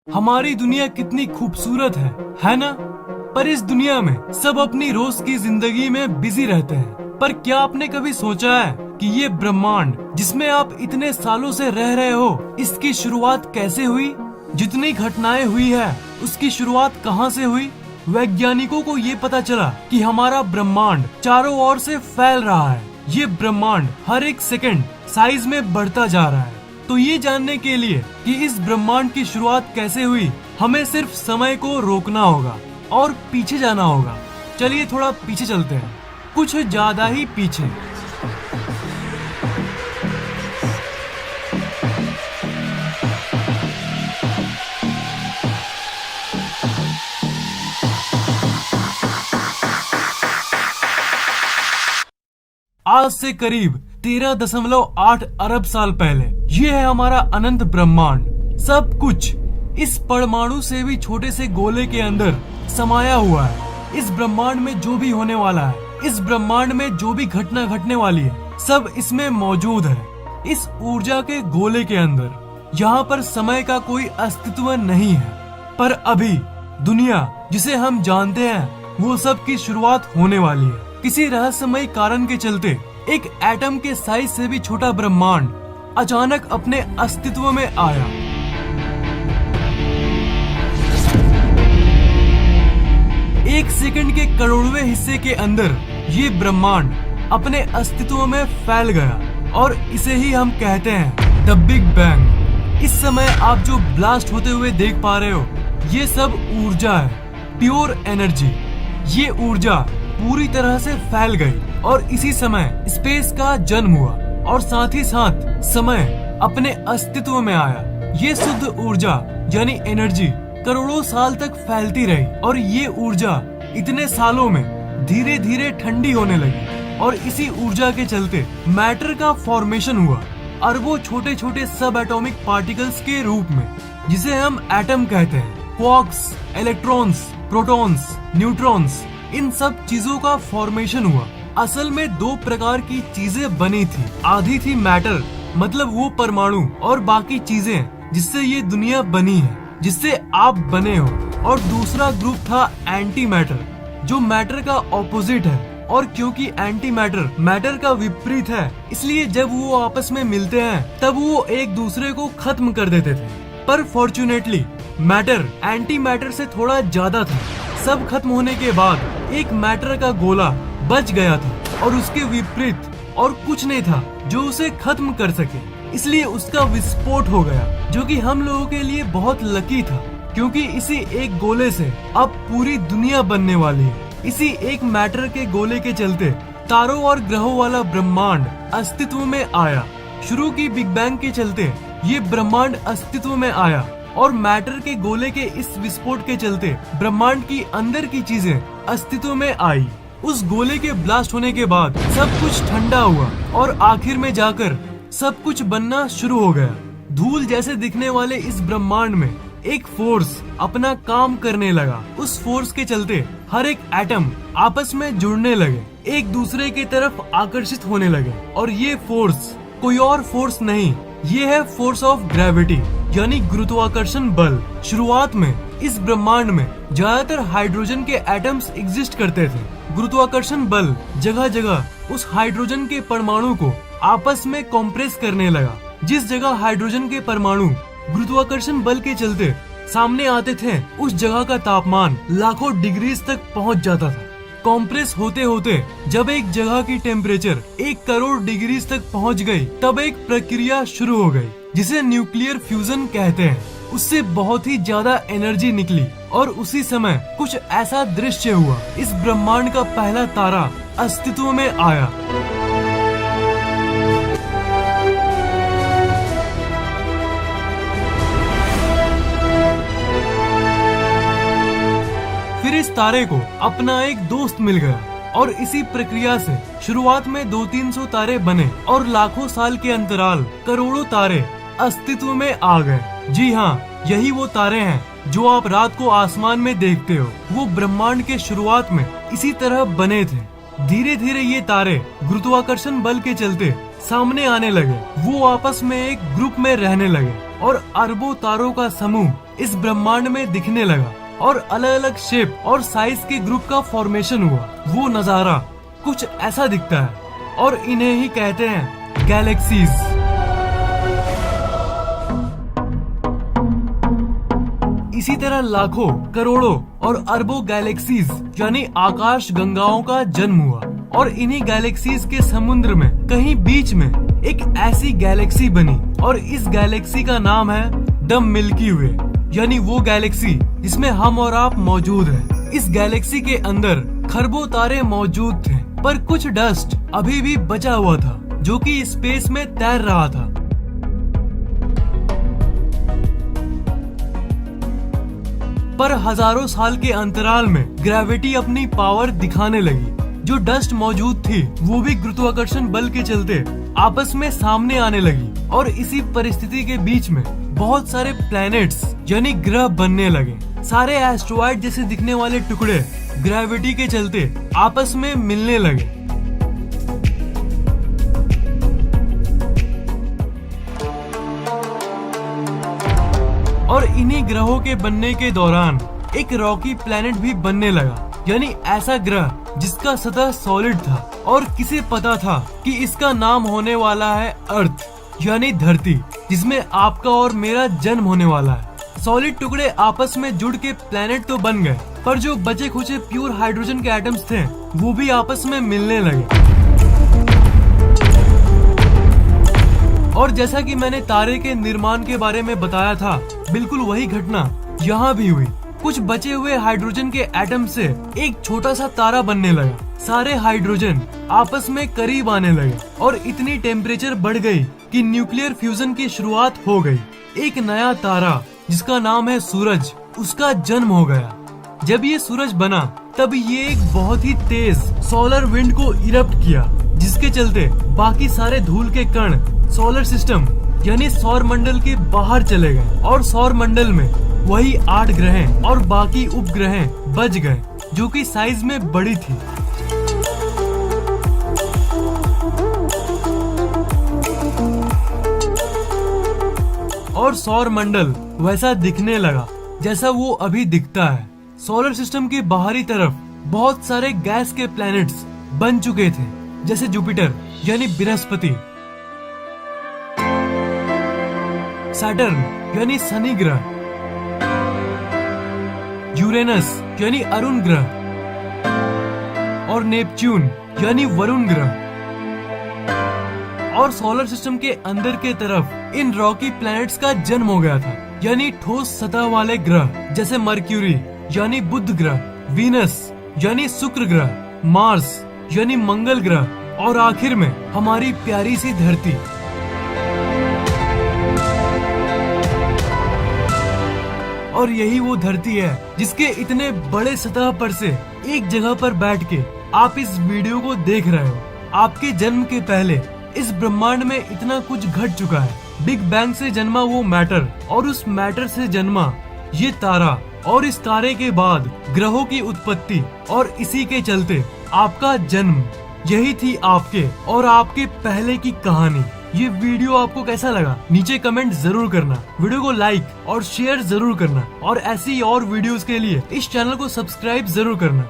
हमारी दुनिया कितनी खूबसूरत है ना? पर इस दुनिया में सब अपनी रोज की जिंदगी में बिजी रहते हैं। पर क्या आपने कभी सोचा है कि ये ब्रह्मांड जिसमें आप इतने सालों से रह रहे हो, इसकी शुरुआत कैसे हुई? जितनी घटनाएं हुई है, उसकी शुरुआत कहाँ से हुई? वैज्ञानिकों को ये पता चला कि हमारा ब्रह्मांड चारों ओर से फैल रहा है। ये ब्रह्मांड हर एक सेकंड साइज में बढ़ता जा रहा है। तो ये जानने के लिए कि इस ब्रह्मांड की शुरुआत कैसे हुई, हमें सिर्फ समय को रोकना होगा और पीछे जाना होगा। चलिए थोड़ा पीछे चलते हैं, कुछ ज्यादा ही पीछे। आज से करीब 13.8 अरब साल पहले ये है हमारा अनंत ब्रह्मांड। सब कुछ इस परमाणु से भी छोटे से गोले के अंदर समाया हुआ है। इस ब्रह्मांड में जो भी होने वाला है, इस ब्रह्मांड में जो भी घटना घटने वाली है, सब इसमें मौजूद है। इस ऊर्जा के गोले के अंदर यहाँ पर समय का कोई अस्तित्व नहीं है। पर अभी दुनिया जिसे हम जानते हैं, वो सब की शुरुआत होने वाली है। किसी रहस्यमय कारण के चलते एक एटम के साइज से भी छोटा ब्रह्मांड अचानक अपने अस्तित्व में आया। एक सेकंड के करोड़वें हिस्से के अंदर ये ब्रह्मांड अपने अस्तित्व में फैल गया और इसे ही हम कहते हैं द बिग बैंग। इस समय आप जो ब्लास्ट होते हुए देख पा रहे हो, ये सब ऊर्जा है, प्योर एनर्जी। ये ऊर्जा पूरी तरह से फैल गई और इसी समय स्पेस का जन्म हुआ और साथ ही साथ समय अपने अस्तित्व में आया। ये शुद्ध ऊर्जा यानी एनर्जी करोड़ों साल तक फैलती रही और ये ऊर्जा इतने सालों में धीरे धीरे ठंडी होने लगी और इसी ऊर्जा के चलते मैटर का फॉर्मेशन हुआ, अरबों छोटे छोटे सब एटॉमिक पार्टिकल्स के रूप में, जिसे हम एटम कहते हैं। क्वार्क्स, इलेक्ट्रॉन्स, प्रोटॉन्स, न्यूट्रॉन्स, इन सब चीजों का फॉर्मेशन हुआ। असल में दो प्रकार की चीजें बनी थी। आधी थी मैटर, मतलब वो परमाणु और बाकी चीजें जिससे ये दुनिया बनी है, जिससे आप बने हो। और दूसरा ग्रुप था एंटी मैटर, जो मैटर का ऑपोजिट है। और क्योंकि एंटी मैटर मैटर का विपरीत है, इसलिए जब वो आपस में मिलते हैं तब वो एक दूसरे को खत्म कर देते थे। पर फॉर्चुनेटली मैटर एंटी मैटर से थोड़ा ज्यादा था। सब खत्म होने के बाद एक मैटर का गोला बच गया था और उसके विपरीत और कुछ नहीं था जो उसे खत्म कर सके। इसलिए उसका विस्फोट हो गया, जो कि हम लोगों के लिए बहुत लकी था, क्योंकि इसी एक गोले से अब पूरी दुनिया बनने वाली है। इसी एक मैटर के गोले के चलते तारों और ग्रहों वाला ब्रह्मांड अस्तित्व में आया। शुरू की बिग बैंग के चलते ये ब्रह्मांड अस्तित्व में आया और मैटर के गोले के इस विस्फोट के चलते ब्रह्मांड की अंदर की चीजें अस्तित्व में आई। उस गोले के ब्लास्ट होने के बाद सब कुछ ठंडा हुआ और आखिर में जाकर सब कुछ बनना शुरू हो गया। धूल जैसे दिखने वाले इस ब्रह्मांड में एक फोर्स अपना काम करने लगा। उस फोर्स के चलते हर एक एटम आपस में जुड़ने लगे, एक दूसरे की तरफ आकर्षित होने लगे। और ये फोर्स कोई और फोर्स नहीं, ये है फोर्स ऑफ ग्रेविटी यानी गुरुत्वाकर्षण बल। शुरुआत में इस ब्रह्मांड में ज्यादातर हाइड्रोजन के एटम्स एग्जिस्ट करते थे। गुरुत्वाकर्षण बल जगह जगह उस हाइड्रोजन के परमाणु को आपस में कॉम्प्रेस करने लगा। जिस जगह हाइड्रोजन के परमाणु गुरुत्वाकर्षण बल के चलते सामने आते थे, उस जगह का तापमान लाखों डिग्रीज तक पहुंच जाता था। कॉम्प्रेस होते होते जब एक जगह की टेम्परेचर 1 करोड़ डिग्रीज तक पहुंच गई, तब एक प्रक्रिया शुरू हो गई जिसे न्यूक्लियर फ्यूजन कहते हैं। उससे बहुत ही ज्यादा एनर्जी निकली और उसी समय कुछ ऐसा दृश्य हुआ। इस ब्रह्मांड का पहला तारा अस्तित्व में आया। फिर इस तारे को अपना एक दोस्त मिल गया और इसी प्रक्रिया से शुरुआत में 200-300 तारे बने और लाखों साल के अंतराल करोड़ों तारे अस्तित्व में आ गए। जी हाँ, यही वो तारे हैं जो आप रात को आसमान में देखते हो। वो ब्रह्मांड के शुरुआत में इसी तरह बने थे। धीरे धीरे ये तारे गुरुत्वाकर्षण बल के चलते सामने आने लगे। वो आपस में एक ग्रुप में रहने लगे और अरबों तारों का समूह इस ब्रह्मांड में दिखने लगा और अलग अलग शेप और साइज के ग्रुप का फॉर्मेशन हुआ। वो नजारा कुछ ऐसा दिखता है और इन्हें ही कहते हैं गैलेक्सीज। इसी तरह लाखों, करोड़ों और अरबों गैलेक्सीज यानी आकाश गंगाओं का जन्म हुआ और इन्हीं गैलेक्सीज के समुद्र में कहीं बीच में एक ऐसी गैलेक्सी बनी और इस गैलेक्सी का नाम है द मिल्की वे, यानी वो गैलेक्सी जिसमें हम और आप मौजूद हैं। इस गैलेक्सी के अंदर खरबों तारे मौजूद थे, पर कुछ डस्ट अभी भी बचा हुआ था जो कि स्पेस में तैर रहा था। पर हजारों साल के अंतराल में ग्रेविटी अपनी पावर दिखाने लगी। जो डस्ट मौजूद थी वो भी गुरुत्वाकर्षण बल के चलते आपस में सामने आने लगी और इसी परिस्थिति के बीच में बहुत सारे प्लैनेट्स यानी ग्रह बनने लगे। सारे एस्ट्रॉइड जैसे दिखने वाले टुकड़े ग्रेविटी के चलते आपस में मिलने लगे। और इन्हीं ग्रहों के बनने के दौरान एक रॉकी प्लैनेट भी बनने लगा, यानी ऐसा ग्रह जिसका सतह सॉलिड था और किसे पता था कि इसका नाम होने वाला है अर्थ यानी धरती, जिसमें आपका और मेरा जन्म होने वाला है। सॉलिड टुकड़े आपस में जुड़ के प्लैनेट तो बन गए, पर जो बचे खुचे प्योर हाइड्रोजन के एटम्स थे वो भी आपस में मिलने लगे। और जैसा कि मैंने तारे के निर्माण के बारे में बताया था, बिल्कुल वही घटना यहाँ भी हुई। कुछ बचे हुए हाइड्रोजन के एटम से एक छोटा सा तारा बनने लगा। सारे हाइड्रोजन आपस में करीब आने लगे और इतनी टेम्परेचर बढ़ गई कि न्यूक्लियर फ्यूजन की शुरुआत हो गई। एक नया तारा जिसका नाम है सूरज, उसका जन्म हो गया। जब ये सूरज बना तब ये एक बहुत ही तेज सोलर विंड को इरप्ट किया, जिसके चलते बाकी सारे धूल के कण सोलर सिस्टम यानी सौर मंडल के बाहर चले गए और सौर मंडल में वही 8 ग्रह और बाकी उपग्रह बच गए जो कि साइज में बड़ी थी। और सौर मंडल वैसा दिखने लगा जैसा वो अभी दिखता है। सोलर सिस्टम के बाहरी तरफ बहुत सारे गैस के प्लैनेट्स बन चुके थे, जैसे जुपिटर यानी बृहस्पति, सैटर्न यानी शनि ग्रह, यूरेनस यानी अरुण ग्रह और नेपच्यून यानी वरुण ग्रह। और सोलर सिस्टम के अंदर के तरफ इन रॉकी प्लैनेट्स का जन्म हो गया था, यानी ठोस सतह वाले ग्रह जैसे मर्क्यूरी यानी बुध ग्रह, वीनस यानी शुक्र ग्रह, मार्स यानी मंगल ग्रह और आखिर में हमारी प्यारी सी धरती। और यही वो धरती है जिसके इतने बड़े सतह पर से एक जगह पर बैठ के आप इस वीडियो को देख रहे हो। आपके जन्म के पहले इस ब्रह्मांड में इतना कुछ घट चुका है। बिग बैंग से जन्मा वो मैटर और उस मैटर से जन्मा ये तारा और इस तारे के बाद ग्रहों की उत्पत्ति और इसी के चलते आपका जन्म। यही थी आपके और आपके पहले की कहानी। ये वीडियो आपको कैसा लगा नीचे कमेंट जरूर करना। वीडियो को लाइक और शेयर जरूर करना और ऐसी और वीडियोस के लिए इस चैनल को सब्सक्राइब जरूर करना।